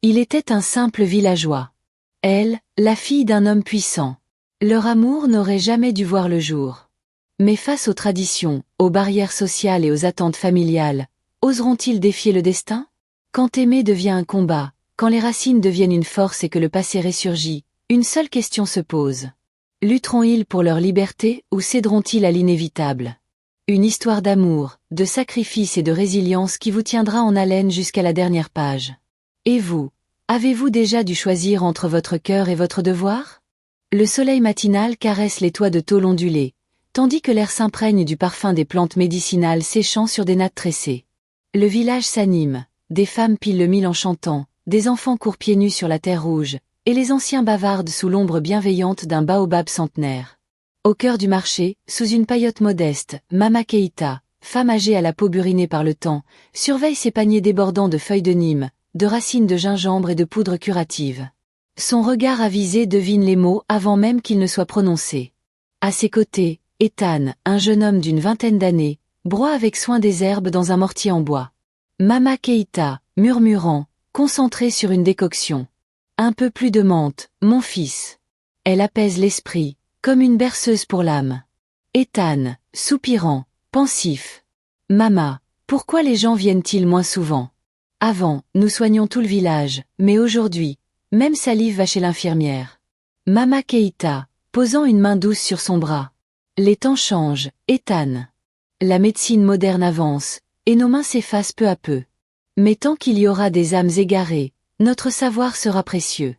Il était un simple villageois. Elle, la fille d'un homme puissant. Leur amour n'aurait jamais dû voir le jour. Mais face aux traditions, aux barrières sociales et aux attentes familiales, oseront-ils défier le destin? Quand aimer devient un combat, quand les racines deviennent une force et que le passé ressurgit, une seule question se pose. Lutteront-ils pour leur liberté ou céderont-ils à l'inévitable? Une histoire d'amour, de sacrifice et de résilience qui vous tiendra en haleine jusqu'à la dernière page. Et vous, avez-vous déjà dû choisir entre votre cœur et votre devoir? Le soleil matinal caresse les toits de tôle ondulés, tandis que l'air s'imprègne du parfum des plantes médicinales séchant sur des nattes tressées. Le village s'anime, des femmes pilent le mil en chantant, des enfants courent pieds nus sur la terre rouge, et les anciens bavardent sous l'ombre bienveillante d'un baobab centenaire. Au cœur du marché, sous une paillote modeste, Mama Keïta, femme âgée à la peau burinée par le temps, surveille ses paniers débordants de feuilles de Nîmes, de racines de gingembre et de poudre curative. Son regard avisé devine les mots avant même qu'ils ne soient prononcés. À ses côtés, Ethan, un jeune homme d'une vingtaine d'années, broie avec soin des herbes dans un mortier en bois. Mama Keïta, murmurant, concentrée sur une décoction. Un peu plus de menthe, mon fils. Elle apaise l'esprit, comme une berceuse pour l'âme. Ethan, soupirant, pensif. Mama, pourquoi les gens viennent-ils moins souvent? Avant, nous soignions tout le village, mais aujourd'hui, même Salive va chez l'infirmière. Mama Keïta, posant une main douce sur son bras. Les temps changent, Ethan. La médecine moderne avance, et nos mains s'effacent peu à peu. Mais tant qu'il y aura des âmes égarées, notre savoir sera précieux.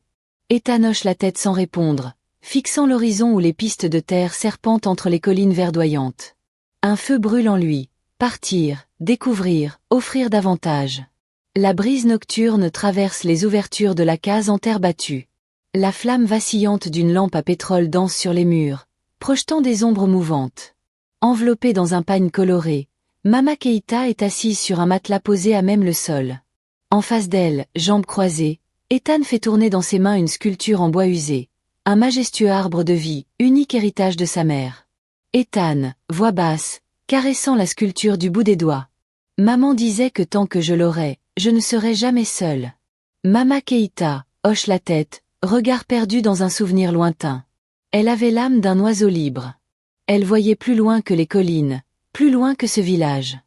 Ethan hoche la tête sans répondre, fixant l'horizon où les pistes de terre serpentent entre les collines verdoyantes. Un feu brûle en lui, partir, découvrir, offrir davantage. La brise nocturne traverse les ouvertures de la case en terre battue. La flamme vacillante d'une lampe à pétrole danse sur les murs, projetant des ombres mouvantes. Enveloppée dans un pagne coloré, Mama Keïta est assise sur un matelas posé à même le sol. En face d'elle, jambes croisées, Ethan fait tourner dans ses mains une sculpture en bois usé, un majestueux arbre de vie, unique héritage de sa mère. Ethan, voix basse, caressant la sculpture du bout des doigts. Maman disait que tant que je l'aurais, je ne serai jamais seule. Mama Keïta hoche la tête, regard perdu dans un souvenir lointain. Elle avait l'âme d'un oiseau libre. Elle voyait plus loin que les collines, plus loin que ce village.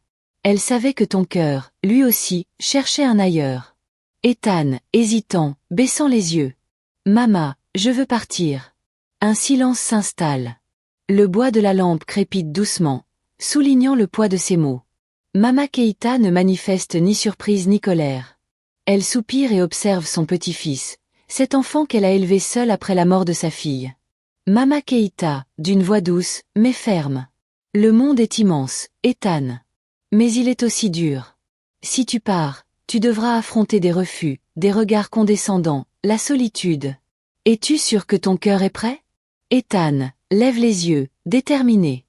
Elle savait que ton cœur, lui aussi, cherchait un ailleurs. Ethan, hésitant, baissant les yeux. Mama, je veux partir. Un silence s'installe. Le bois de la lampe crépite doucement, soulignant le poids de ses mots. Mama Keïta ne manifeste ni surprise ni colère. Elle soupire et observe son petit-fils, cet enfant qu'elle a élevé seul après la mort de sa fille. Mama Keïta, d'une voix douce, mais ferme. Le monde est immense, Ethan. Mais il est aussi dur. Si tu pars, tu devras affronter des refus, des regards condescendants, la solitude. Es-tu sûr que ton cœur est prêt? Ethan, lève les yeux, déterminé.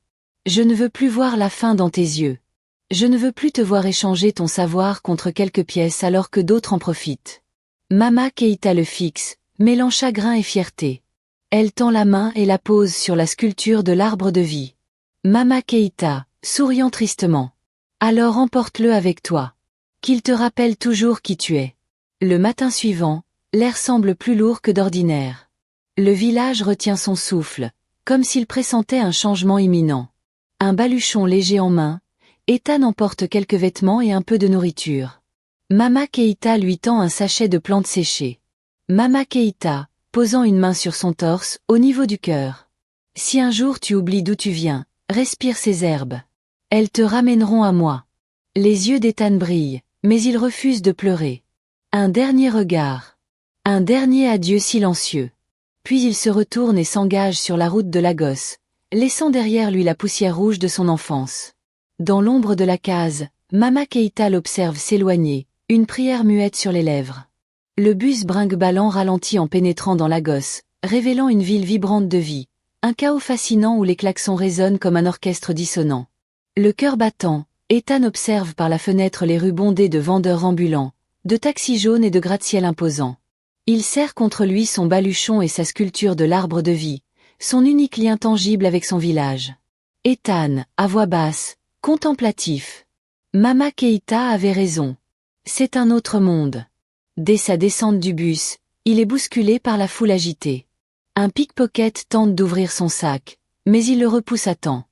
Je ne veux plus voir la faim dans tes yeux. Je ne veux plus te voir échanger ton savoir contre quelques pièces alors que d'autres en profitent. Mama Keïta le fixe, mêlant chagrin et fierté. Elle tend la main et la pose sur la sculpture de l'arbre de vie. Mama Keïta, souriant tristement. Alors emporte-le avec toi. Qu'il te rappelle toujours qui tu es. Le matin suivant, l'air semble plus lourd que d'ordinaire. Le village retient son souffle, comme s'il pressentait un changement imminent. Un baluchon léger en main, Ethan emporte quelques vêtements et un peu de nourriture. Mama Keïta lui tend un sachet de plantes séchées. Mama Keïta, posant une main sur son torse, au niveau du cœur. Si un jour tu oublies d'où tu viens, respire ces herbes. Elles te ramèneront à moi. Les yeux d'Ethan brillent, mais il refuse de pleurer. Un dernier regard. Un dernier adieu silencieux. Puis il se retourne et s'engage sur la route de Lagos, laissant derrière lui la poussière rouge de son enfance. Dans l'ombre de la case, Mama Keïta l'observe s'éloigner, une prière muette sur les lèvres. Le bus brinque-ballant ralentit en pénétrant dans Lagos, révélant une ville vibrante de vie, un chaos fascinant où les klaxons résonnent comme un orchestre dissonant. Le cœur battant, Ethan observe par la fenêtre les rues bondées de vendeurs ambulants, de taxis jaunes et de gratte-ciel imposants. Il serre contre lui son baluchon et sa sculpture de l'arbre de vie, son unique lien tangible avec son village. Ethan, à voix basse, contemplatif. Mama Keïta avait raison. C'est un autre monde. Dès sa descente du bus, il est bousculé par la foule agitée. Un pickpocket tente d'ouvrir son sac, mais il le repousse à temps.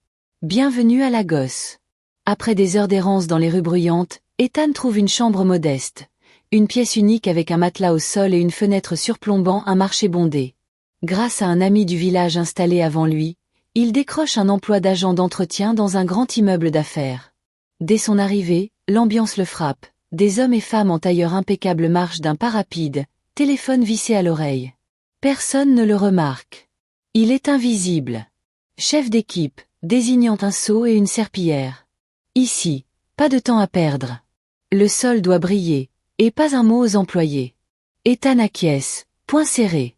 Bienvenue à Lagos. Après des heures d'errance dans les rues bruyantes, Ethan trouve une chambre modeste. Une pièce unique avec un matelas au sol et une fenêtre surplombant un marché bondé. Grâce à un ami du village installé avant lui, il décroche un emploi d'agent d'entretien dans un grand immeuble d'affaires. Dès son arrivée, l'ambiance le frappe. Des hommes et femmes en tailleur impeccable marchent d'un pas rapide, téléphone vissé à l'oreille. Personne ne le remarque. Il est invisible. Chef d'équipe, désignant un seau et une serpillière. Ici, pas de temps à perdre. Le sol doit briller, et pas un mot aux employés. Ethan acquiesce, poing serré.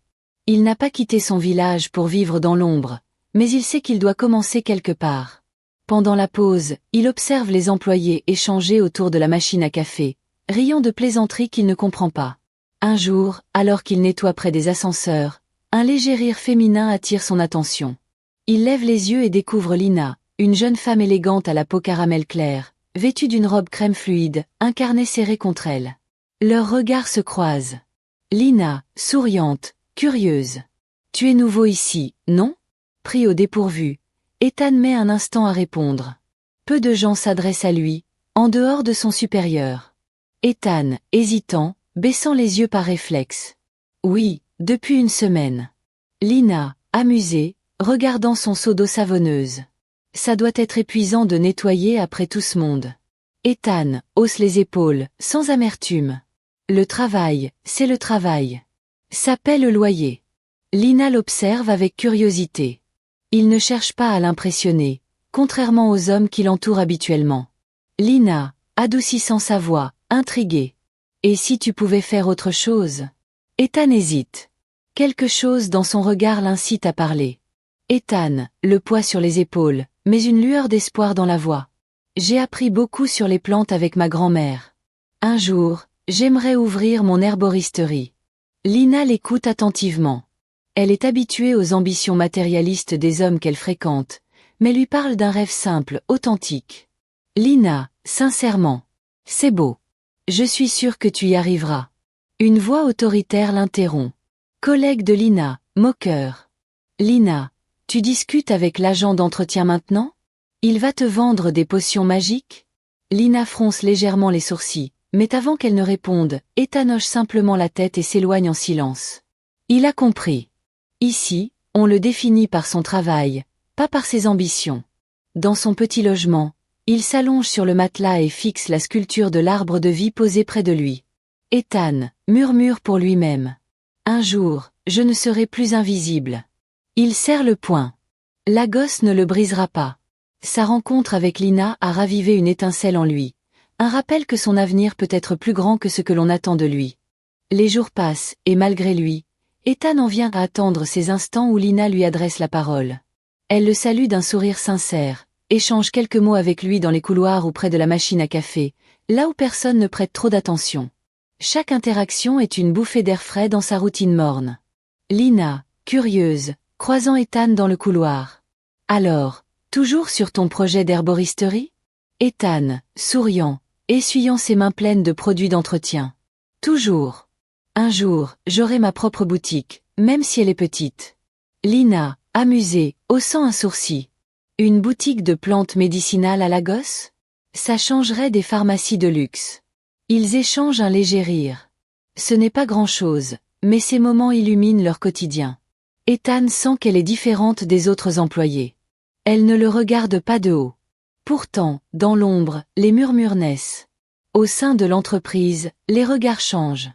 Il n'a pas quitté son village pour vivre dans l'ombre, mais il sait qu'il doit commencer quelque part. Pendant la pause, il observe les employés échanger autour de la machine à café, riant de plaisanteries qu'il ne comprend pas. Un jour, alors qu'il nettoie près des ascenseurs, un léger rire féminin attire son attention. Il lève les yeux et découvre Lina, une jeune femme élégante à la peau caramel clair, vêtue d'une robe crème fluide, un carnet serré contre elle. Leurs regards se croisent. Lina, souriante, curieuse. « Tu es nouveau ici, non ?» Pris au dépourvu, Ethan met un instant à répondre. Peu de gens s'adressent à lui, en dehors de son supérieur. Ethan, hésitant, baissant les yeux par réflexe. « Oui, depuis une semaine. » Lina, amusée, regardant son seau d'eau savonneuse. « Ça doit être épuisant de nettoyer après tout ce monde. » Ethan hausse les épaules, sans amertume. « Le travail, c'est le travail. Ça paie le loyer. » Lina l'observe avec curiosité. Il ne cherche pas à l'impressionner, contrairement aux hommes qui l'entourent habituellement. Lina, adoucissant sa voix, intriguée. « Et si tu pouvais faire autre chose ?» Ethan hésite. Quelque chose dans son regard l'incite à parler. Ethan, le poids sur les épaules, mais une lueur d'espoir dans la voix. « J'ai appris beaucoup sur les plantes avec ma grand-mère. Un jour, j'aimerais ouvrir mon herboristerie. » Lina l'écoute attentivement. Elle est habituée aux ambitions matérialistes des hommes qu'elle fréquente, mais lui parle d'un rêve simple, authentique. Lina, sincèrement. C'est beau. Je suis sûre que tu y arriveras. Une voix autoritaire l'interrompt. Collègue de Lina, moqueur. Lina, tu discutes avec l'agent d'entretien maintenant? Il va te vendre des potions magiques? Lina fronce légèrement les sourcils, mais avant qu'elle ne réponde, Ethan hoche simplement la tête et s'éloigne en silence. Il a compris. Ici, on le définit par son travail, pas par ses ambitions. Dans son petit logement, il s'allonge sur le matelas et fixe la sculpture de l'arbre de vie posée près de lui. Ethan murmure pour lui-même. Un jour, je ne serai plus invisible. Il serre le poing. Lagos ne le brisera pas. Sa rencontre avec Lina a ravivé une étincelle en lui. Un rappel que son avenir peut être plus grand que ce que l'on attend de lui. Les jours passent, et malgré lui, Ethan en vient à attendre ces instants où Lina lui adresse la parole. Elle le salue d'un sourire sincère, échange quelques mots avec lui dans les couloirs ou près de la machine à café, là où personne ne prête trop d'attention. Chaque interaction est une bouffée d'air frais dans sa routine morne. Lina, curieuse, croisant Ethan dans le couloir. « Alors, toujours sur ton projet d'herboristerie ?» Ethan, souriant, essuyant ses mains pleines de produits d'entretien. « Toujours. Un jour, j'aurai ma propre boutique, même si elle est petite. » Lina, amusée, haussant un sourcil. « Une boutique de plantes médicinales à Lagos? Ça changerait des pharmacies de luxe. » Ils échangent un léger rire. Ce n'est pas grand-chose, mais ces moments illuminent leur quotidien. Ethan sent qu'elle est différente des autres employés. Elle ne le regarde pas de haut. Pourtant, dans l'ombre, les murmures naissent. Au sein de l'entreprise, les regards changent.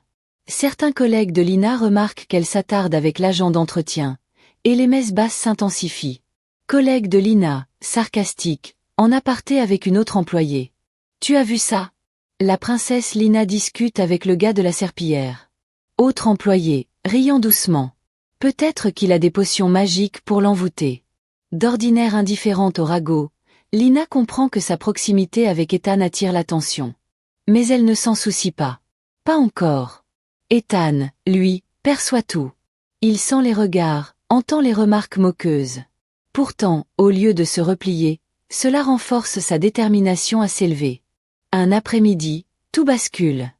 Certains collègues de Lina remarquent qu'elle s'attarde avec l'agent d'entretien, et les messes basses s'intensifient. Collègue de Lina, sarcastique, en aparté avec une autre employée. « Tu as vu ça ?» La princesse Lina discute avec le gars de la serpillière. Autre employé, riant doucement. Peut-être qu'il a des potions magiques pour l'envoûter. D'ordinaire indifférente au ragot, Lina comprend que sa proximité avec Ethan attire l'attention. Mais elle ne s'en soucie pas. Pas encore. Ethan, lui, perçoit tout. Il sent les regards, entend les remarques moqueuses. Pourtant, au lieu de se replier, cela renforce sa détermination à s'élever. Un après-midi, tout bascule.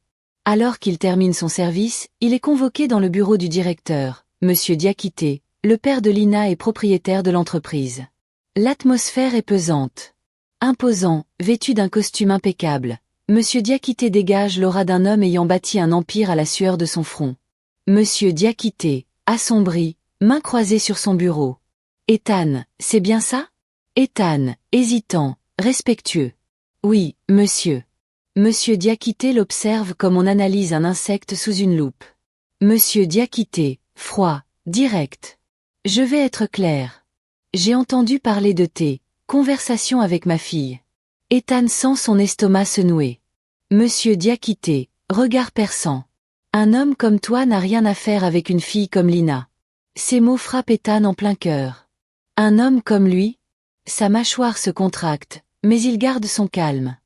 Alors qu'il termine son service, il est convoqué dans le bureau du directeur, Monsieur Diakité, le père de Lina et propriétaire de l'entreprise. L'atmosphère est pesante. Imposant, vêtu d'un costume impeccable, Monsieur Diakité dégage l'aura d'un homme ayant bâti un empire à la sueur de son front. Monsieur Diakité, assombri, mains croisées sur son bureau. Ethan, c'est bien ça? Ethan, hésitant, respectueux. Oui, monsieur. Monsieur Diakité l'observe comme on analyse un insecte sous une loupe. Monsieur Diakité, froid, direct. Je vais être clair. J'ai entendu parler de tes conversations avec ma fille. Ethan sent son estomac se nouer. Monsieur Diakité, regard perçant. Un homme comme toi n'a rien à faire avec une fille comme Lina. Ces mots frappent Ethan en plein cœur. Un homme comme lui? Sa mâchoire se contracte, mais il garde son calme.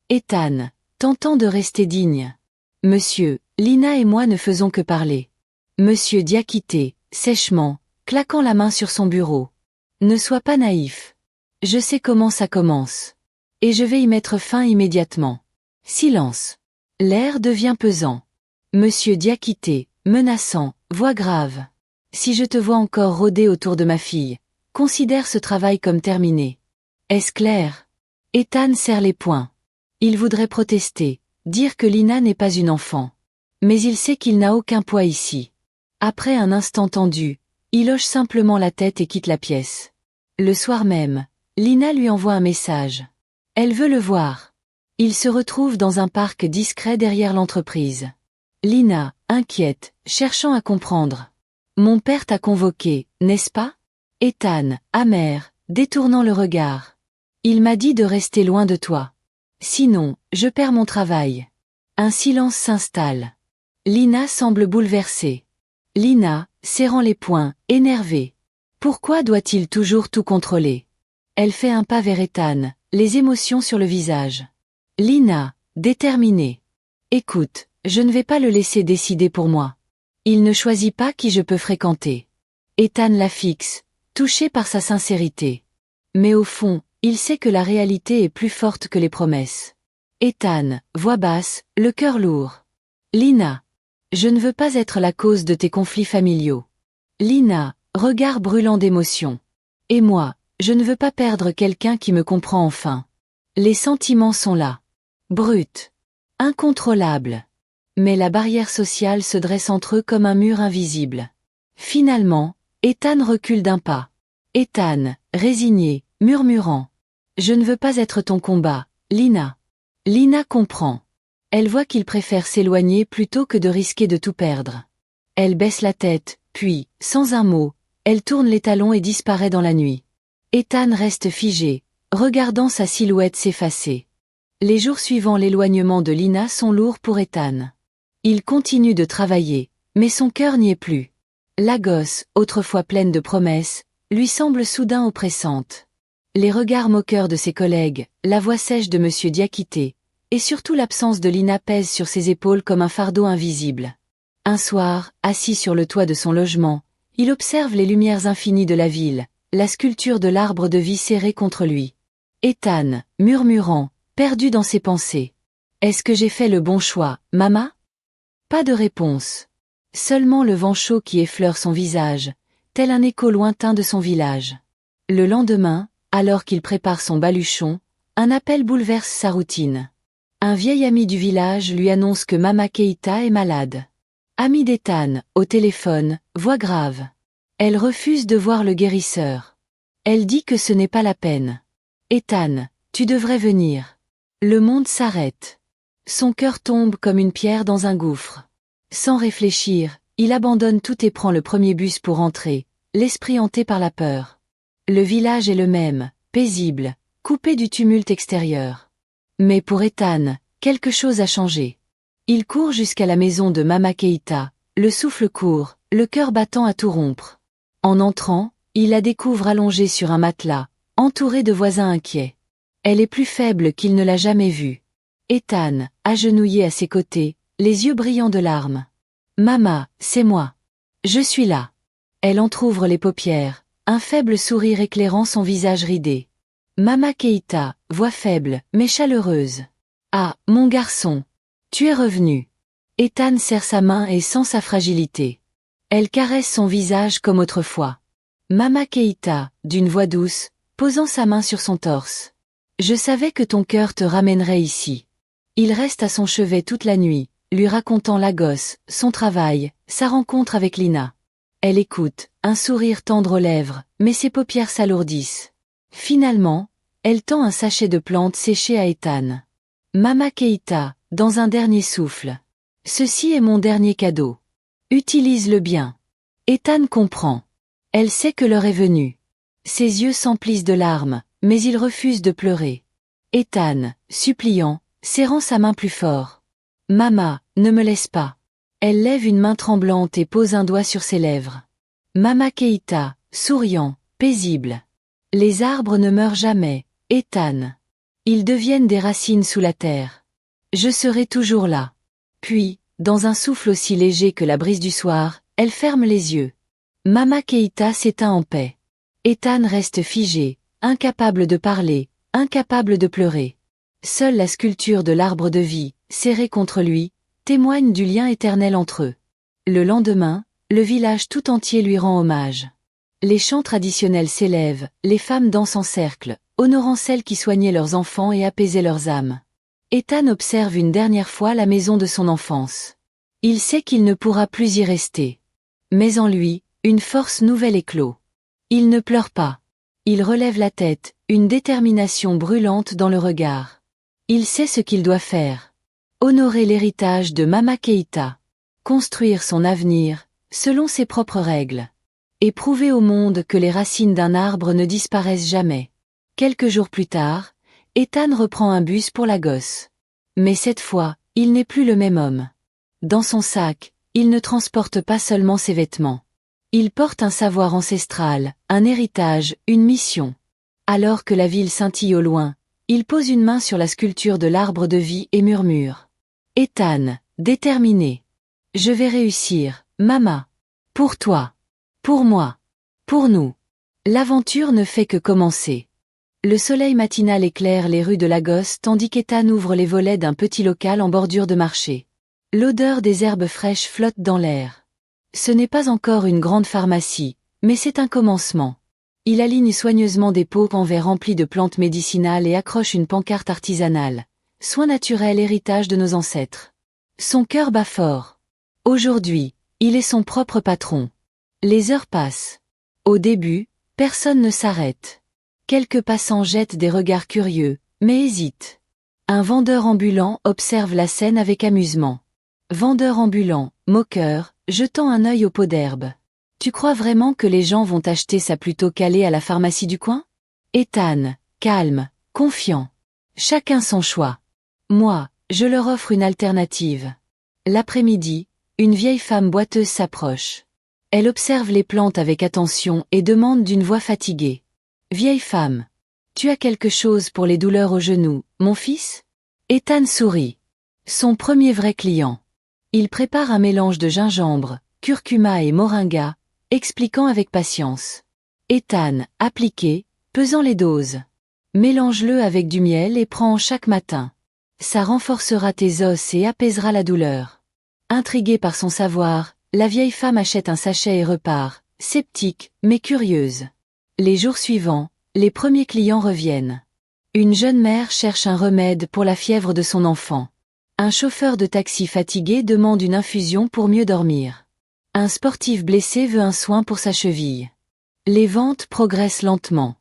Ethan, tentant de rester digne. Monsieur, Lina et moi ne faisons que parler. Monsieur Diakité, sèchement, claquant la main sur son bureau. Ne sois pas naïf. Je sais comment ça commence. Et je vais y mettre fin immédiatement. Silence. L'air devient pesant. Monsieur Diakité, menaçant, voix grave. Si je te vois encore rôder autour de ma fille, considère ce travail comme terminé. Est-ce clair? Ethan serre les poings. Il voudrait protester, dire que Lina n'est pas une enfant. Mais il sait qu'il n'a aucun poids ici. Après un instant tendu, il hoche simplement la tête et quitte la pièce. Le soir même, Lina lui envoie un message. Elle veut le voir. Il se retrouve dans un parc discret derrière l'entreprise. Lina, inquiète, cherchant à comprendre. Mon père t'a convoqué, n'est-ce pas? Ethan, amer, détournant le regard. Il m'a dit de rester loin de toi. Sinon, je perds mon travail. Un silence s'installe. Lina semble bouleversée. Lina, serrant les poings, énervée. Pourquoi doit-il toujours tout contrôler? Elle fait un pas vers Ethan, les émotions sur le visage. Lina, déterminée. Écoute, je ne vais pas le laisser décider pour moi. Il ne choisit pas qui je peux fréquenter. Ethan la fixe, touché par sa sincérité. Mais au fond, il sait que la réalité est plus forte que les promesses. Ethan, voix basse, le cœur lourd. Lina. Je ne veux pas être la cause de tes conflits familiaux. Lina, regard brûlant d'émotion. Et moi, je ne veux pas perdre quelqu'un qui me comprend enfin. Les sentiments sont là. Brut. Incontrôlables. Mais la barrière sociale se dresse entre eux comme un mur invisible. Finalement, Ethan recule d'un pas. Ethan, résigné, murmurant. Je ne veux pas être ton combat, Lina. Lina comprend. Elle voit qu'il préfère s'éloigner plutôt que de risquer de tout perdre. Elle baisse la tête, puis, sans un mot, elle tourne les talons et disparaît dans la nuit. Ethan reste figé, regardant sa silhouette s'effacer. Les jours suivant l'éloignement de Lina sont lourds pour Ethan. Il continue de travailler, mais son cœur n'y est plus. La gosse, autrefois pleine de promesses, lui semble soudain oppressante. Les regards moqueurs de ses collègues, la voix sèche de Monsieur Diakité, et surtout l'absence de Lina pèsent sur ses épaules comme un fardeau invisible. Un soir, assis sur le toit de son logement, il observe les lumières infinies de la ville, la sculpture de l'arbre de vie serré contre lui. Ethan, murmurant, perdu dans ses pensées. Est-ce que j'ai fait le bon choix, maman? Pas de réponse. Seulement le vent chaud qui effleure son visage, tel un écho lointain de son village. Le lendemain, alors qu'il prépare son baluchon, un appel bouleverse sa routine. Un vieil ami du village lui annonce que Mama Keita est malade. Ami d'Ethan, au téléphone, voix grave. Elle refuse de voir le guérisseur. Elle dit que ce n'est pas la peine. Ethan, tu devrais venir. Le monde s'arrête. Son cœur tombe comme une pierre dans un gouffre. Sans réfléchir, il abandonne tout et prend le premier bus pour rentrer, l'esprit hanté par la peur. Le village est le même, paisible, coupé du tumulte extérieur. Mais pour Ethan, quelque chose a changé. Il court jusqu'à la maison de Mama Keita, le souffle court, le cœur battant à tout rompre. En entrant, il la découvre allongée sur un matelas, entourée de voisins inquiets. Elle est plus faible qu'il ne l'a jamais vue. Ethan, agenouillé à ses côtés, les yeux brillants de larmes. « Mama, c'est moi. Je suis là. » Elle entr'ouvre les paupières, un faible sourire éclairant son visage ridé. Mama Keita, voix faible, mais chaleureuse. « Ah, mon garçon. Tu es revenu. » Ethan serre sa main et sent sa fragilité. Elle caresse son visage comme autrefois. Mama Keïta, d'une voix douce, posant sa main sur son torse. Je savais que ton cœur te ramènerait ici. Il reste à son chevet toute la nuit, lui racontant Lagos, son travail, sa rencontre avec Lina. Elle écoute, un sourire tendre aux lèvres, mais ses paupières s'alourdissent. Finalement, elle tend un sachet de plantes séchées à Ethan. Mama Keïta, dans un dernier souffle. Ceci est mon dernier cadeau. Utilise-le bien. Ethan comprend. Elle sait que l'heure est venue. Ses yeux s'emplissent de larmes, mais il refuse de pleurer. Ethan, suppliant, serrant sa main plus fort. Mama, ne me laisse pas. Elle lève une main tremblante et pose un doigt sur ses lèvres. Mama Keïta, souriant, paisible. Les arbres ne meurent jamais, Ethan. Ils deviennent des racines sous la terre. Je serai toujours là. Puis, dans un souffle aussi léger que la brise du soir, elle ferme les yeux. Mama Keïta s'éteint en paix. Ethan reste figé, incapable de parler, incapable de pleurer. Seule la sculpture de l'arbre de vie, serrée contre lui, témoigne du lien éternel entre eux. Le lendemain, le village tout entier lui rend hommage. Les chants traditionnels s'élèvent, les femmes dansent en cercle, honorant celles qui soignaient leurs enfants et apaisaient leurs âmes. Ethan observe une dernière fois la maison de son enfance. Il sait qu'il ne pourra plus y rester. Mais en lui, une force nouvelle éclot. Il ne pleure pas. Il relève la tête, une détermination brûlante dans le regard. Il sait ce qu'il doit faire. Honorer l'héritage de Mama Keïta. Construire son avenir, selon ses propres règles. Et prouver au monde que les racines d'un arbre ne disparaissent jamais. Quelques jours plus tard, Ethan reprend un bus pour Lagos. Mais cette fois, il n'est plus le même homme. Dans son sac, il ne transporte pas seulement ses vêtements. Il porte un savoir ancestral, un héritage, une mission. Alors que la ville scintille au loin, il pose une main sur la sculpture de l'arbre de vie et murmure. Ethan, déterminé. Je vais réussir, Mama. Pour toi. Pour moi. Pour nous. L'aventure ne fait que commencer. Le soleil matinal éclaire les rues de Lagos tandis qu'Ethan ouvre les volets d'un petit local en bordure de marché. L'odeur des herbes fraîches flotte dans l'air. Ce n'est pas encore une grande pharmacie, mais c'est un commencement. Il aligne soigneusement des pots en verre remplis de plantes médicinales et accroche une pancarte artisanale. Soins naturels héritage de nos ancêtres. Son cœur bat fort. Aujourd'hui, il est son propre patron. Les heures passent. Au début, personne ne s'arrête. Quelques passants jettent des regards curieux, mais hésitent. Un vendeur ambulant observe la scène avec amusement. Vendeur ambulant, moqueur, jetant un œil au pot d'herbe. Tu crois vraiment que les gens vont acheter ça plutôt qu'aller à la pharmacie du coin? Ethan, calme, confiant. Chacun son choix. Moi, je leur offre une alternative. L'après-midi, une vieille femme boiteuse s'approche. Elle observe les plantes avec attention et demande d'une voix fatiguée. Vieille femme. Tu as quelque chose pour les douleurs aux genoux, mon fils? Ethan sourit. Son premier vrai client. Il prépare un mélange de gingembre, curcuma et moringa, expliquant avec patience. Ethan, appliqué, pesant les doses. Mélange-le avec du miel et prends-en chaque matin. Ça renforcera tes os et apaisera la douleur. Intriguée par son savoir, la vieille femme achète un sachet et repart, sceptique, mais curieuse. Les jours suivants, les premiers clients reviennent. Une jeune mère cherche un remède pour la fièvre de son enfant. Un chauffeur de taxi fatigué demande une infusion pour mieux dormir. Un sportif blessé veut un soin pour sa cheville. Les ventes progressent lentement.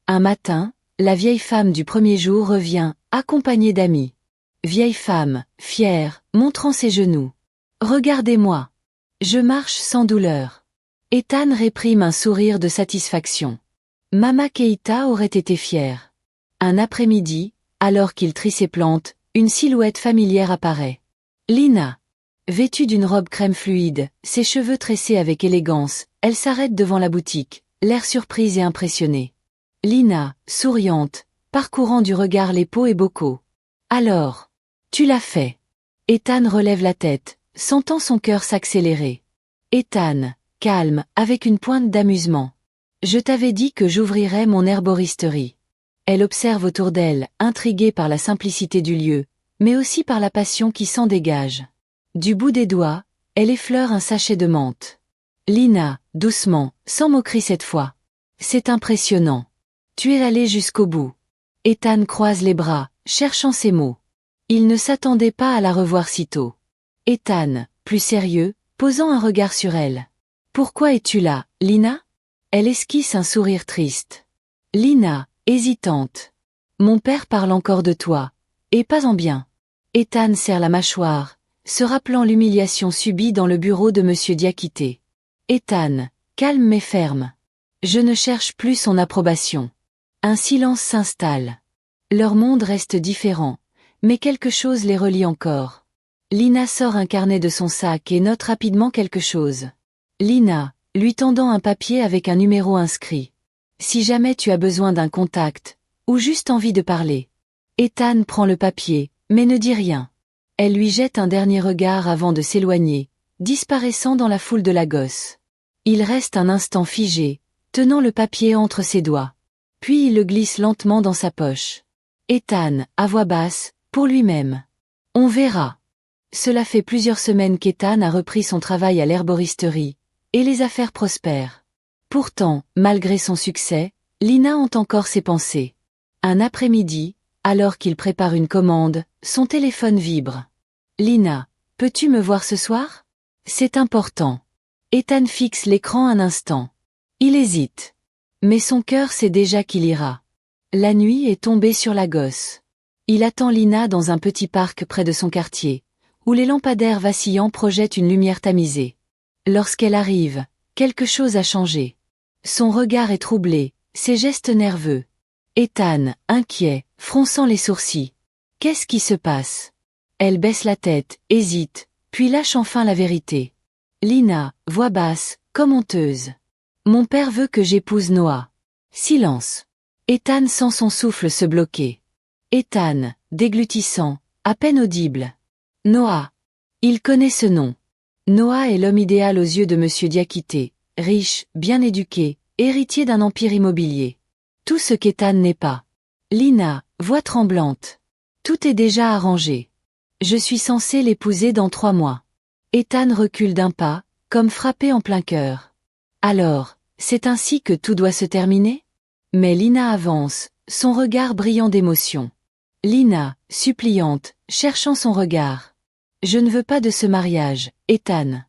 Un matin, la vieille femme du premier jour revient, accompagnée d'amis. Vieille femme, fière, montrant ses genoux. Regardez-moi. Je marche sans douleur. Ethan réprime un sourire de satisfaction. Mama Keïta aurait été fière. Un après-midi, alors qu'il trie ses plantes, une silhouette familière apparaît. Lina. Vêtue d'une robe crème fluide, ses cheveux tressés avec élégance, elle s'arrête devant la boutique, l'air surprise et impressionnée. Lina, souriante, parcourant du regard les pots et bocaux. Alors, tu l'as fait. Ethan relève la tête, sentant son cœur s'accélérer. Ethan, calme, avec une pointe d'amusement. Je t'avais dit que j'ouvrirais mon herboristerie. Elle observe autour d'elle, intriguée par la simplicité du lieu, mais aussi par la passion qui s'en dégage. Du bout des doigts, elle effleure un sachet de menthe. Lina, doucement, sans moquerie cette fois. C'est impressionnant. Tu es allé jusqu'au bout. Ethan croise les bras, cherchant ses mots. Il ne s'attendait pas à la revoir si tôt. Ethan, plus sérieux, posant un regard sur elle. Pourquoi es-tu là, Lina? Elle esquisse un sourire triste. Lina, hésitante. Mon père parle encore de toi. Et pas en bien. Ethan serre la mâchoire, se rappelant l'humiliation subie dans le bureau de Monsieur Diakité. Ethan, calme mais ferme. Je ne cherche plus son approbation. Un silence s'installe. Leur monde reste différent, mais quelque chose les relie encore. Lina sort un carnet de son sac et note rapidement quelque chose. Lina, lui tendant un papier avec un numéro inscrit. Si jamais tu as besoin d'un contact, ou juste envie de parler. Ethan prend le papier, mais ne dit rien. Elle lui jette un dernier regard avant de s'éloigner, disparaissant dans la foule de la gosse. Il reste un instant figé, tenant le papier entre ses doigts. Puis il le glisse lentement dans sa poche. Ethan, à voix basse, pour lui-même. On verra. Cela fait plusieurs semaines qu'Ethan a repris son travail à l'herboristerie, et les affaires prospèrent. Pourtant, malgré son succès, Lina hante encore ses pensées. Un après-midi, alors qu'il prépare une commande, son téléphone vibre. Lina, peux-tu me voir ce soir? C'est important. Ethan fixe l'écran un instant. Il hésite. Mais son cœur sait déjà qu'il ira. La nuit est tombée sur la gosse. Il attend Lina dans un petit parc près de son quartier, où les lampadaires vacillants projettent une lumière tamisée. Lorsqu'elle arrive, quelque chose a changé. Son regard est troublé, ses gestes nerveux. Ethan, inquiet, fronçant les sourcils. Qu'est-ce qui se passe? Elle baisse la tête, hésite, puis lâche enfin la vérité. Lina, voix basse, comme honteuse. Mon père veut que j'épouse Noah. Silence. Ethan sent son souffle se bloquer. Ethan, déglutissant, à peine audible. Noah. Il connaît ce nom. Noah est l'homme idéal aux yeux de Monsieur Diakité, riche, bien éduqué, héritier d'un empire immobilier. Tout ce qu'Ethan n'est pas. Lina, voix tremblante. Tout est déjà arrangé. Je suis censé l'épouser dans 3 mois. Ethan recule d'un pas, comme frappé en plein cœur. Alors, c'est ainsi que tout doit se terminer? Mais Lina avance, son regard brillant d'émotion. Lina, suppliante, cherchant son regard. Je ne veux pas de ce mariage, Ethan.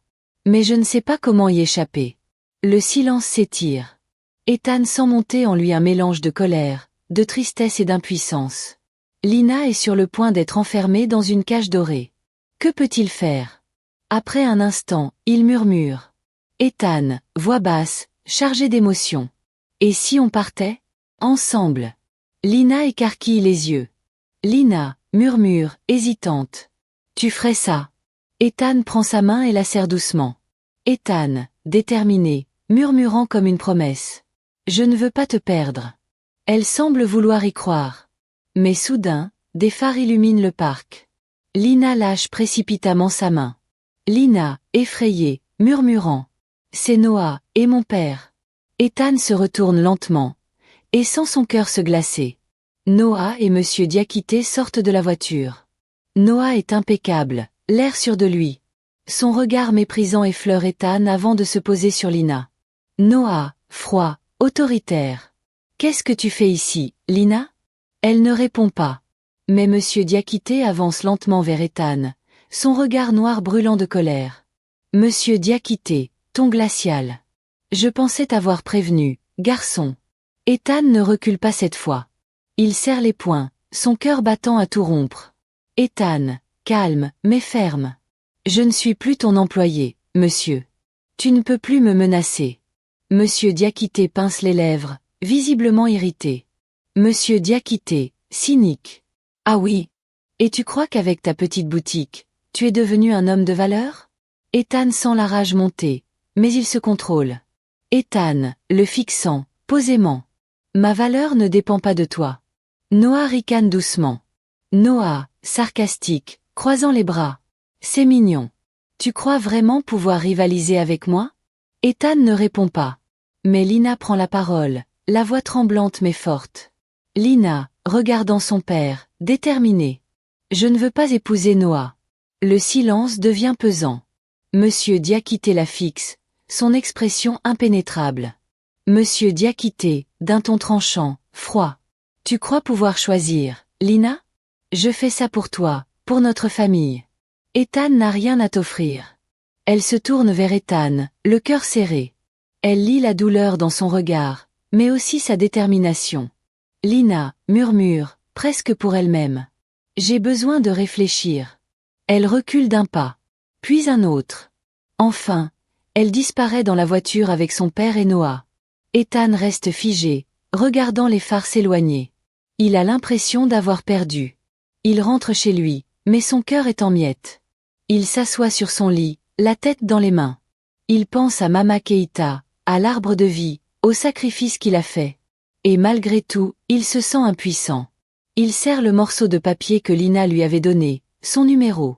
Mais je ne sais pas comment y échapper. Le silence s'étire. Ethan sent monter en lui un mélange de colère, de tristesse et d'impuissance. Lina est sur le point d'être enfermée dans une cage dorée. Que peut-il faire? Après un instant, il murmure. Ethan, voix basse, chargée d'émotion. Et si on partait? Ensemble. Lina écarquille les yeux. Lina, murmure, hésitante. Tu ferais ça? Ethan prend sa main et la serre doucement. Ethan, déterminé, murmurant comme une promesse. Je ne veux pas te perdre. Elle semble vouloir y croire. Mais soudain, des phares illuminent le parc. Lina lâche précipitamment sa main. Lina, effrayée, murmurant. C'est Noah, et mon père. Ethan se retourne lentement, et sent son cœur se glacer. Noah et Monsieur Diakité sortent de la voiture. Noah est impeccable, l'air sûr de lui. Son regard méprisant effleure Ethan avant de se poser sur Lina. Noah, froid, autoritaire. Qu'est-ce que tu fais ici, Lina? Elle ne répond pas. Mais Monsieur Diakité avance lentement vers Ethan, son regard noir brûlant de colère. Monsieur Diakité, ton glacial. Je pensais t'avoir prévenu, garçon. Ethan ne recule pas cette fois. Il serre les poings, son cœur battant à tout rompre. Ethan, calme, mais ferme. Je ne suis plus ton employé, monsieur. Tu ne peux plus me menacer. Monsieur Diakité pince les lèvres, visiblement irrité. Monsieur Diakité, cynique. Ah oui. Et tu crois qu'avec ta petite boutique, tu es devenu un homme de valeur? Ethan sent la rage monter, mais il se contrôle. Ethan, le fixant, posément. Ma valeur ne dépend pas de toi. Noah ricane doucement. Noah, sarcastique, croisant les bras. C'est mignon. Tu crois vraiment pouvoir rivaliser avec moi? Ethan ne répond pas. Mais Lina prend la parole, la voix tremblante mais forte. Lina, regardant son père, déterminée. Je ne veux pas épouser Noah. Le silence devient pesant. Monsieur Diakité la fixe, son expression impénétrable. Monsieur Diakité, d'un ton tranchant, froid. Tu crois pouvoir choisir, Lina? Je fais ça pour toi, pour notre famille. Ethan n'a rien à t'offrir. Elle se tourne vers Ethan, le cœur serré. Elle lit la douleur dans son regard, mais aussi sa détermination. Lina murmure, presque pour elle-même. J'ai besoin de réfléchir. Elle recule d'un pas, puis un autre. Enfin, elle disparaît dans la voiture avec son père et Noah. Ethan reste figé, regardant les phares s'éloigner. Il a l'impression d'avoir perdu. Il rentre chez lui, mais son cœur est en miettes. Il s'assoit sur son lit, la tête dans les mains. Il pense à Mama Keïta, à l'arbre de vie, au sacrifice qu'il a fait. Et malgré tout, il se sent impuissant. Il serre le morceau de papier que Lina lui avait donné, son numéro.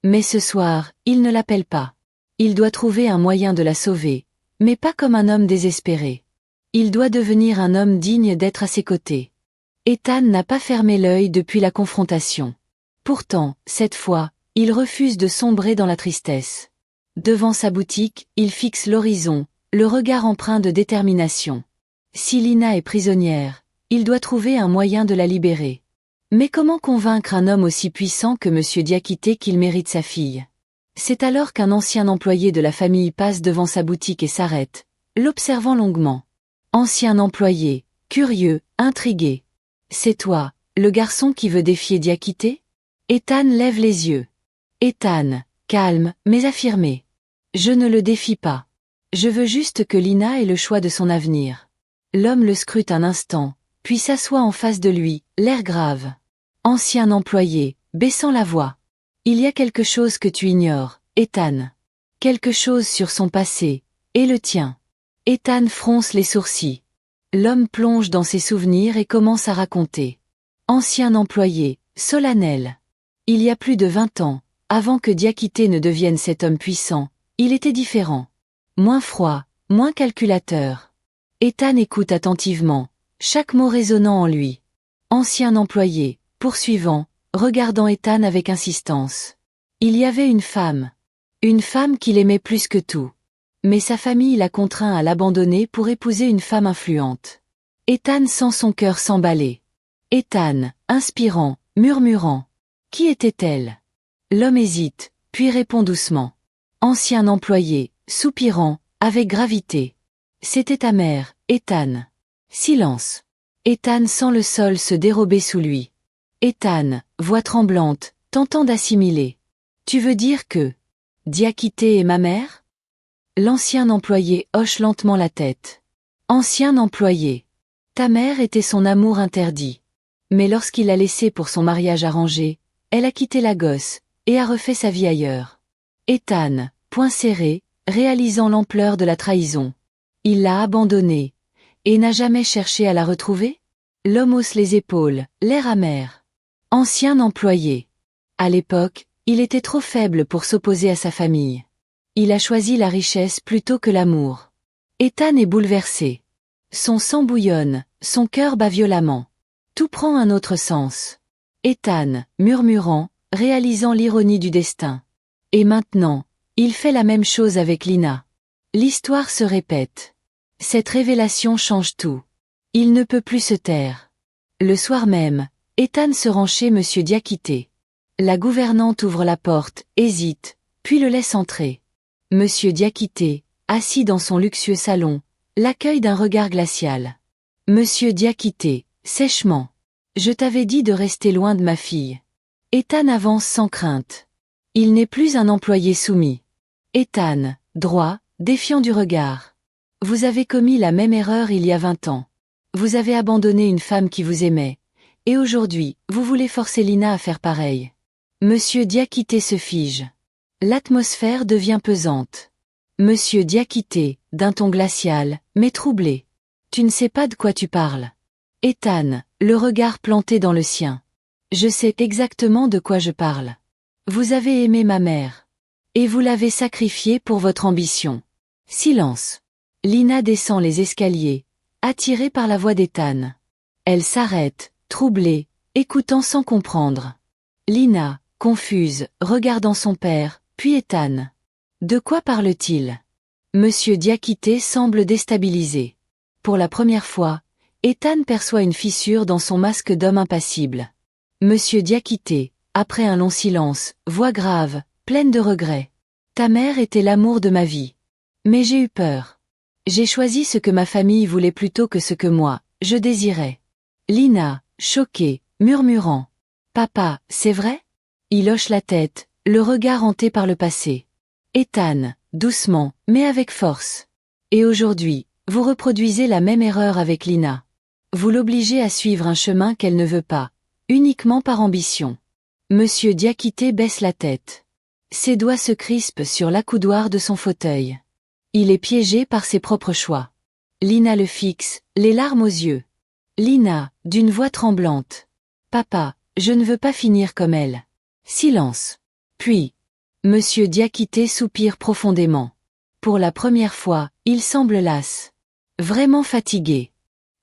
Mais ce soir, il ne l'appelle pas. Il doit trouver un moyen de la sauver, mais pas comme un homme désespéré. Il doit devenir un homme digne d'être à ses côtés. Ethan n'a pas fermé l'œil depuis la confrontation. Pourtant, cette fois, il refuse de sombrer dans la tristesse. Devant sa boutique, il fixe l'horizon, le regard empreint de détermination. Si Lina est prisonnière, il doit trouver un moyen de la libérer. Mais comment convaincre un homme aussi puissant que Monsieur Diakité qu'il mérite sa fille? C'est alors qu'un ancien employé de la famille passe devant sa boutique et s'arrête, l'observant longuement. Ancien employé, curieux, intrigué. C'est toi, le garçon qui veut défier Diakité? Ethan lève les yeux. Ethan, calme, mais affirmé. Je ne le défie pas. Je veux juste que Lina ait le choix de son avenir. L'homme le scrute un instant, puis s'assoit en face de lui, l'air grave. Ancien employé, baissant la voix. Il y a quelque chose que tu ignores, Ethan. Quelque chose sur son passé, et le tien. Ethan fronce les sourcils. L'homme plonge dans ses souvenirs et commence à raconter. Ancien employé, solennel. Il y a plus de 20 ans, avant que Diakité ne devienne cet homme puissant, il était différent. Moins froid, moins calculateur. Ethan écoute attentivement, chaque mot résonnant en lui. Ancien employé, poursuivant, regardant Ethan avec insistance. Il y avait une femme qu'il aimait plus que tout. Mais sa famille l'a contraint à l'abandonner pour épouser une femme influente. Ethan sent son cœur s'emballer. Ethan, inspirant, murmurant. Qui était-elle? L'homme hésite, puis répond doucement. Ancien employé, soupirant, avec gravité. C'était ta mère, Ethan. Silence. Ethan sent le sol se dérober sous lui. Ethan, voix tremblante, tentant d'assimiler. Tu veux dire que Diakité est ma mère? L'ancien employé hoche lentement la tête. Ancien employé. Ta mère était son amour interdit. Mais lorsqu'il l'a laissée pour son mariage arrangé, elle a quitté la gosse, et a refait sa vie ailleurs. Ethan, poing serré, réalisant l'ampleur de la trahison. Il l'a abandonnée, et n'a jamais cherché à la retrouver? L'homme hausse les épaules, l'air amer. Ancien employé. À l'époque, il était trop faible pour s'opposer à sa famille. Il a choisi la richesse plutôt que l'amour. Ethan est bouleversé. Son sang bouillonne, son cœur bat violemment. Tout prend un autre sens. Ethan, murmurant, réalisant l'ironie du destin. Et maintenant, il fait la même chose avec Lina. L'histoire se répète. Cette révélation change tout. Il ne peut plus se taire. Le soir même, Ethan se rend chez Monsieur Diakité. La gouvernante ouvre la porte, hésite, puis le laisse entrer. Monsieur Diakité, assis dans son luxueux salon, l'accueille d'un regard glacial. Monsieur Diakité, sèchement. Je t'avais dit de rester loin de ma fille. Ethan avance sans crainte. Il n'est plus un employé soumis. Ethan, droit, défiant du regard. Vous avez commis la même erreur il y a 20 ans. Vous avez abandonné une femme qui vous aimait. Et aujourd'hui, vous voulez forcer Lina à faire pareil. Monsieur Diakité se fige. L'atmosphère devient pesante. Monsieur Diakité, d'un ton glacial, mais troublé. Tu ne sais pas de quoi tu parles. Ethan, le regard planté dans le sien. Je sais exactement de quoi je parle. Vous avez aimé ma mère. Et vous l'avez sacrifiée pour votre ambition. Silence. Lina descend les escaliers, attirée par la voix d'Ethan. Elle s'arrête, troublée, écoutant sans comprendre. Lina, confuse, regardant son père, puis Ethan. De quoi parle-t-il? Monsieur Diakité semble déstabilisé. Pour la première fois, Ethan perçoit une fissure dans son masque d'homme impassible. Monsieur Diakité, après un long silence, voix grave, pleine de regrets. Ta mère était l'amour de ma vie. Mais j'ai eu peur. J'ai choisi ce que ma famille voulait plutôt que ce que moi, je désirais. Lina, choquée, murmurant. Papa, c'est vrai? Il hoche la tête, le regard hanté par le passé. Ethan, doucement, mais avec force. Et aujourd'hui, vous reproduisez la même erreur avec Lina. Vous l'obligez à suivre un chemin qu'elle ne veut pas, uniquement par ambition. Monsieur Diakité baisse la tête. Ses doigts se crispent sur l'accoudoir de son fauteuil. Il est piégé par ses propres choix. Lina le fixe, les larmes aux yeux. Lina, d'une voix tremblante. Papa, je ne veux pas finir comme elle. Silence. Puis, Monsieur Diakité soupire profondément. Pour la première fois, il semble las. Vraiment fatigué.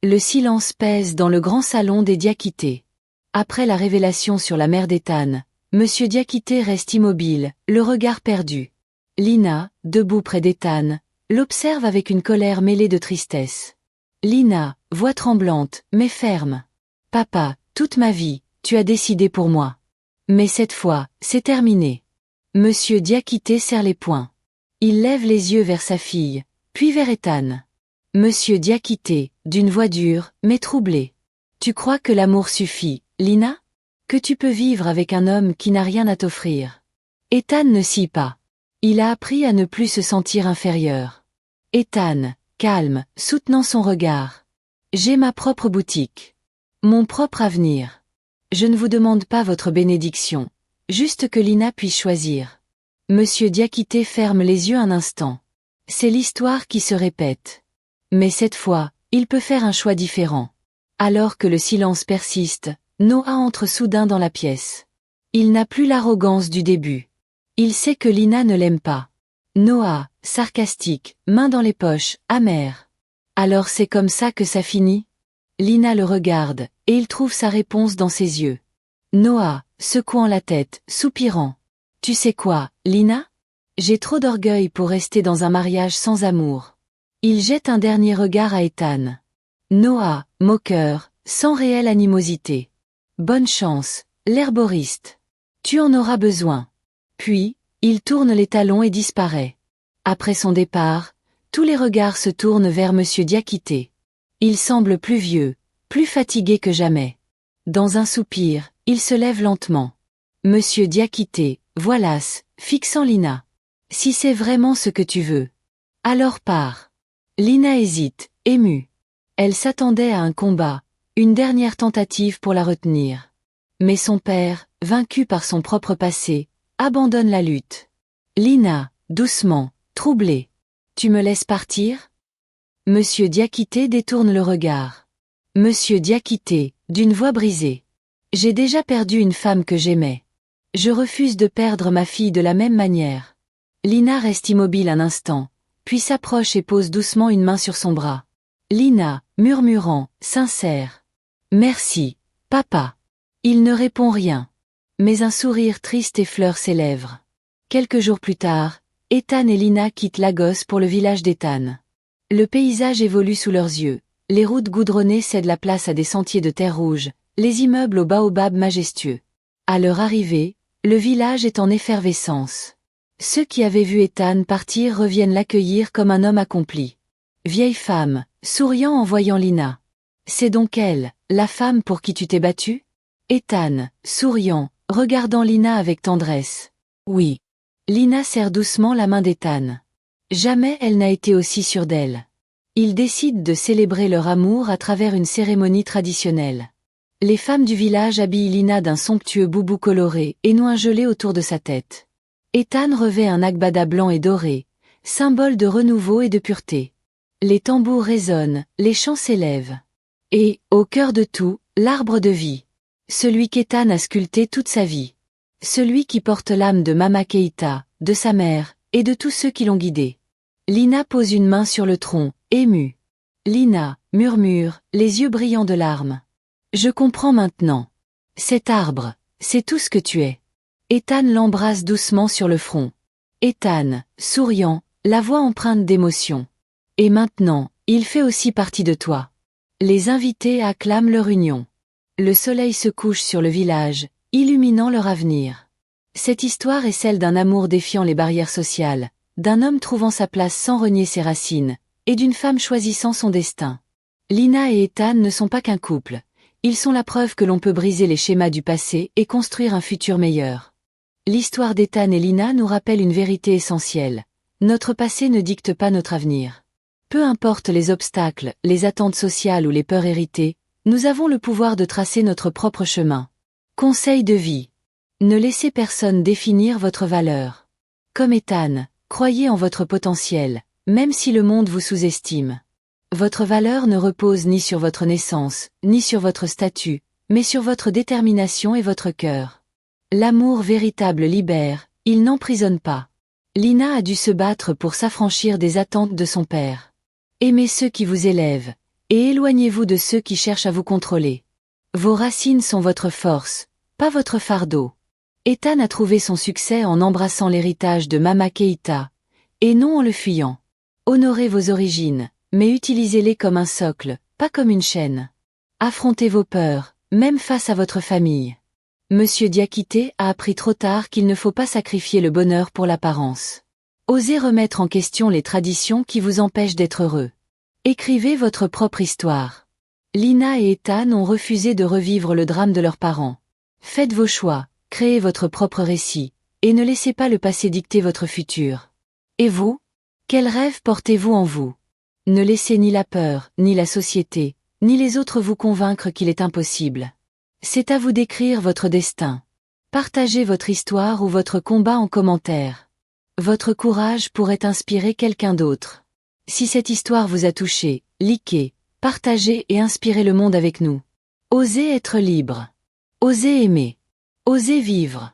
Le silence pèse dans le grand salon des Diakité. Après la révélation sur la mère d'Ethan, Monsieur Diakité reste immobile, le regard perdu. Lina, debout près d'Ethan, l'observe avec une colère mêlée de tristesse. Lina, voix tremblante, mais ferme. Papa, toute ma vie, tu as décidé pour moi. Mais cette fois, c'est terminé. Monsieur Diakité serre les poings. Il lève les yeux vers sa fille, puis vers Ethan. Monsieur Diakité, d'une voix dure, mais troublée. Tu crois que l'amour suffit, Lina? Que tu peux vivre avec un homme qui n'a rien à t'offrir? Ethan ne scie pas. Il a appris à ne plus se sentir inférieur. Ethan, calme, soutenant son regard. J'ai ma propre boutique. Mon propre avenir. Je ne vous demande pas votre bénédiction. Juste que Lina puisse choisir. Monsieur Diakité ferme les yeux un instant. C'est l'histoire qui se répète. Mais cette fois, il peut faire un choix différent. Alors que le silence persiste, Noah entre soudain dans la pièce. Il n'a plus l'arrogance du début. Il sait que Lina ne l'aime pas. Noah, sarcastique, main dans les poches, amer. Alors c'est comme ça que ça finit? Lina le regarde, et il trouve sa réponse dans ses yeux. Noah, secouant la tête, soupirant. Tu sais quoi, Lina? J'ai trop d'orgueil pour rester dans un mariage sans amour. Il jette un dernier regard à Ethan. Noah, moqueur, sans réelle animosité. Bonne chance, l'herboriste. Tu en auras besoin. Puis, il tourne les talons et disparaît. Après son départ, tous les regards se tournent vers Monsieur Diakité. Il semble plus vieux, plus fatigué que jamais. Dans un soupir, il se lève lentement. Monsieur Diakité, voilas, fixant Lina. Si c'est vraiment ce que tu veux. Alors pars. Lina hésite, émue. Elle s'attendait à un combat, une dernière tentative pour la retenir. Mais son père, vaincu par son propre passé, abandonne la lutte. Lina, doucement, troublée. Tu me laisses partir? Monsieur Diakité détourne le regard. Monsieur Diakité, d'une voix brisée. J'ai déjà perdu une femme que j'aimais. Je refuse de perdre ma fille de la même manière. Lina reste immobile un instant, puis s'approche et pose doucement une main sur son bras. Lina, murmurant, sincère. Merci, papa. Il ne répond rien. Mais un sourire triste effleure ses lèvres. Quelques jours plus tard, Ethan et Lina quittent Lagos pour le village d'Ethan. Le paysage évolue sous leurs yeux. Les routes goudronnées cèdent la place à des sentiers de terre rouge, les immeubles aux baobabs majestueux. À leur arrivée, le village est en effervescence. Ceux qui avaient vu Ethan partir reviennent l'accueillir comme un homme accompli. Vieille femme, souriant en voyant Lina. C'est donc elle, la femme pour qui tu t'es battue? Ethan, souriant, regardant Lina avec tendresse. Oui. Lina serre doucement la main d'Ethan. Jamais elle n'a été aussi sûre d'elle. Ils décident de célébrer leur amour à travers une cérémonie traditionnelle. Les femmes du village habillent Lina d'un somptueux boubou coloré et nouent un gelé autour de sa tête. Ethan revêt un agbada blanc et doré, symbole de renouveau et de pureté. Les tambours résonnent, les chants s'élèvent. Et, au cœur de tout, l'arbre de vie. Celui qu'Ethan a sculpté toute sa vie. Celui qui porte l'âme de Mama Keïta, de sa mère, et de tous ceux qui l'ont guidé. Lina pose une main sur le tronc, émue. Lina, murmure, les yeux brillants de larmes. Je comprends maintenant. Cet arbre, c'est tout ce que tu es. Ethan l'embrasse doucement sur le front. Ethan, souriant, la voix empreinte d'émotion. Et maintenant, il fait aussi partie de toi. Les invités acclament leur union. Le soleil se couche sur le village, illuminant leur avenir. Cette histoire est celle d'un amour défiant les barrières sociales, d'un homme trouvant sa place sans renier ses racines, et d'une femme choisissant son destin. Lina et Ethan ne sont pas qu'un couple, ils sont la preuve que l'on peut briser les schémas du passé et construire un futur meilleur. L'histoire d'Ethan et Lina nous rappelle une vérité essentielle. Notre passé ne dicte pas notre avenir. Peu importe les obstacles, les attentes sociales ou les peurs héritées, nous avons le pouvoir de tracer notre propre chemin. Conseil de vie. Ne laissez personne définir votre valeur. Comme Ethan, croyez en votre potentiel, même si le monde vous sous-estime. Votre valeur ne repose ni sur votre naissance, ni sur votre statut, mais sur votre détermination et votre cœur. L'amour véritable libère, il n'emprisonne pas. Lina a dû se battre pour s'affranchir des attentes de son père. Aimez ceux qui vous élèvent, et éloignez-vous de ceux qui cherchent à vous contrôler. Vos racines sont votre force, pas votre fardeau. Ethan a trouvé son succès en embrassant l'héritage de Mama Keïta, et non en le fuyant. Honorez vos origines, mais utilisez-les comme un socle, pas comme une chaîne. Affrontez vos peurs, même face à votre famille. Monsieur Diakité a appris trop tard qu'il ne faut pas sacrifier le bonheur pour l'apparence. Osez remettre en question les traditions qui vous empêchent d'être heureux. Écrivez votre propre histoire. Lina et Ethan ont refusé de revivre le drame de leurs parents. Faites vos choix, créez votre propre récit, et ne laissez pas le passé dicter votre futur. Et vous? Quel rêve portez-vous en vous? Ne laissez ni la peur, ni la société, ni les autres vous convaincre qu'il est impossible. C'est à vous d'écrire votre destin. Partagez votre histoire ou votre combat en commentaire. Votre courage pourrait inspirer quelqu'un d'autre. Si cette histoire vous a touché, likez, partagez et inspirez le monde avec nous. Osez être libre. Osez aimer. Osez vivre.